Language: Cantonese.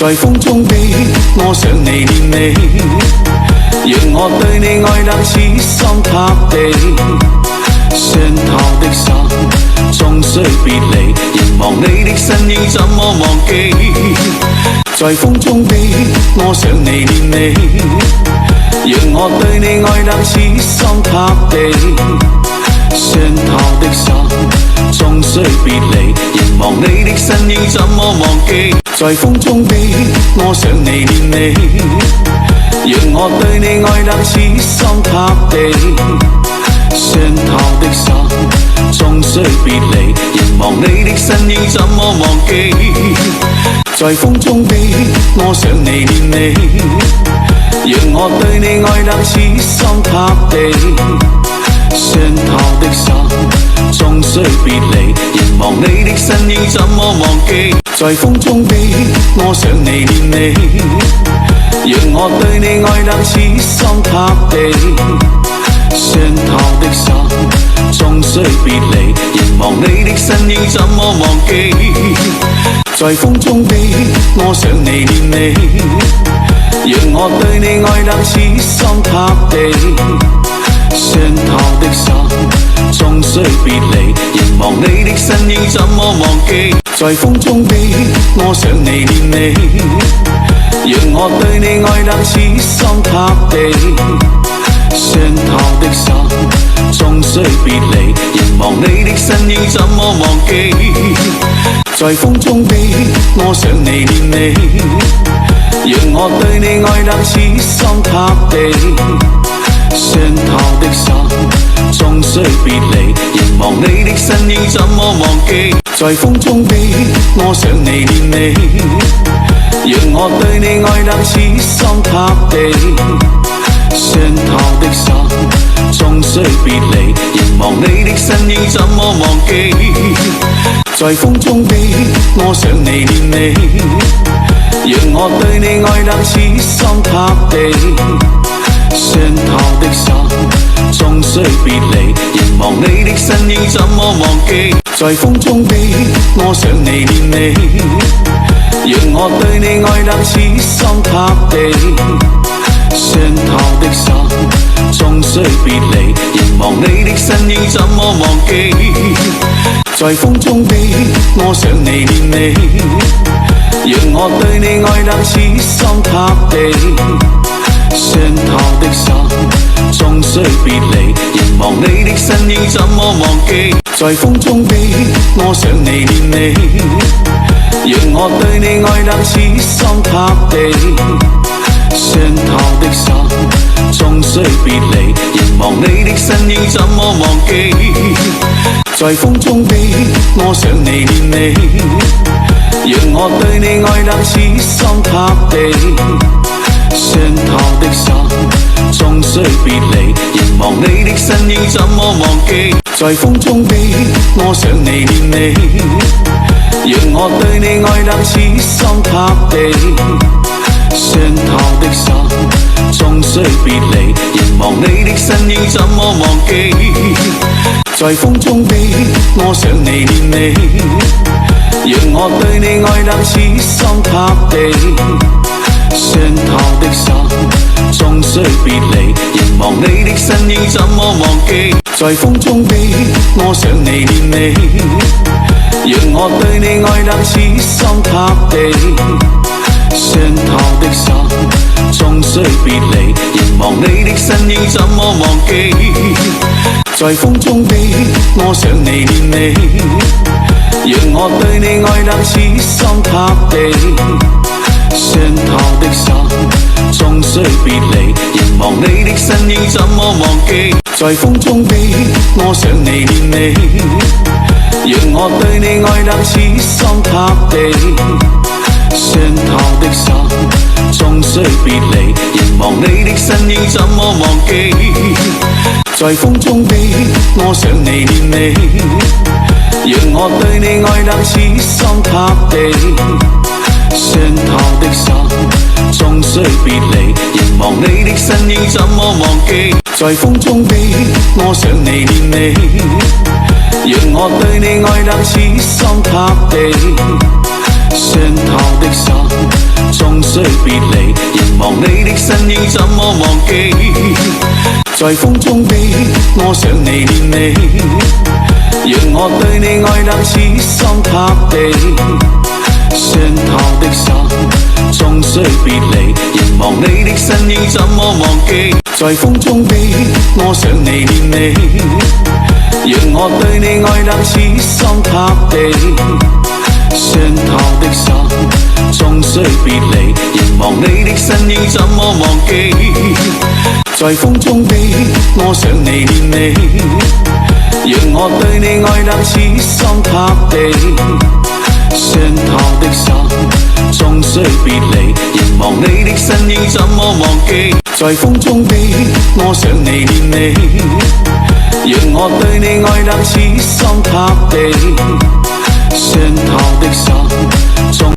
在風中飛，我想你念你，讓我對你愛得痴心塌地。傷透的心，終須別離，凝望你的身影怎麼忘記？在風中飛，我想你念你，讓我對你愛得痴心塌地。傷透的心，終須別離，凝望你的身影怎麼忘記？在風中飛，我想你念你，讓我對你愛得痴心塌地。傷透的心，終須別離，凝望你的身影怎麼忘記？在風中飛，我想你念你，讓我對你愛得痴心塌地。傷透的心，終須別離，凝望你的身影怎麼忘記？在風中飛，我想你念你，讓我對你愛得痴心塌地。傷透的心，終須別離，凝望你的身影怎麼忘記？在風中飛，我想你念你，讓我對你愛得痴心塌地。傷透的心，終須別離，凝望你的身影怎麼忘記？在風中飛，我想你念你，讓我對你愛得痴心塌地。傷透的心，終須別離，凝望你的身影怎麼忘記？在風中飛，我想你念你，讓我對你愛得痴心塌地。傷透的心，終須別離，凝望你的身影怎麼忘記？在風中飛，我想你念你，讓我對你愛得痴心塌地。傷透的心，終須別離，凝望你的身影怎麼忘記？在風中飛，我想你念你，讓我對你愛得痴心塌地。傷透的心，終須別離，凝望你的身影怎麼忘記？在風中飛，我想你念你，讓我對你愛得痴心塌地。傷透的心，終須別離，凝望你的身影怎麼忘記？在風中飛，我想你念你，讓我對你愛得痴心塌地。傷透的心，終須別離，凝望你的身影怎麼忘記？在風中飛，我想你念你，讓我對你愛得痴心塌地。傷透的心，終須別離，凝望你的身影怎麼忘記？在風中飛，我想你念你，讓我對你愛得痴心塌地。傷透的心，終須別離，凝望你的身影怎麼忘記？在風中飛，我想你念你，讓我對你愛得痴心塌地。傷透的心，終須別離，凝望你的身影怎麼忘記？在風中飛，我想你念你，讓我對你愛得痴心塌地。傷透的心，終須別離，凝望你的身影怎麼忘記？在風中飛，我想你念你，讓我對你愛得痴心塌地。傷透的心，終須別離，凝望你的身影怎麼忘記？在風中飛，我想你念你，讓我對你愛得痴心塌地。傷透的心，終須別離，凝望你的身影怎麼忘記？在風中飛，我想你念你，讓我對你愛得痴心塌地。傷透的心，終須別離，凝望你的身影怎麼忘記？在風中飛，我想你念你，讓我對你愛得痴心塌地。傷透的心，終須別離，凝望你的身影怎麼忘記？在風中飛，我想你念你，讓我對你愛得痴心塌地。傷透的心，雖別離，仍望你的身影，怎麼忘記？在風中飛，我想你念你，讓我對你愛得痴心塌地。霜透的傘，終須別離，仍望你的身影，怎麼忘記？在風中飛，我想你念你，讓我對你愛得痴心塌地。霜透的傘，終須別離，仍望你的身影，怎麼忘記？在風中飛，我想你念你，讓我對你愛得痴心塌地。霜透的傘，終須別離，仍望你的身影，怎麼忘記？在風中飛，我想你念你，讓我對你愛得痴心塌地。霜透的傘。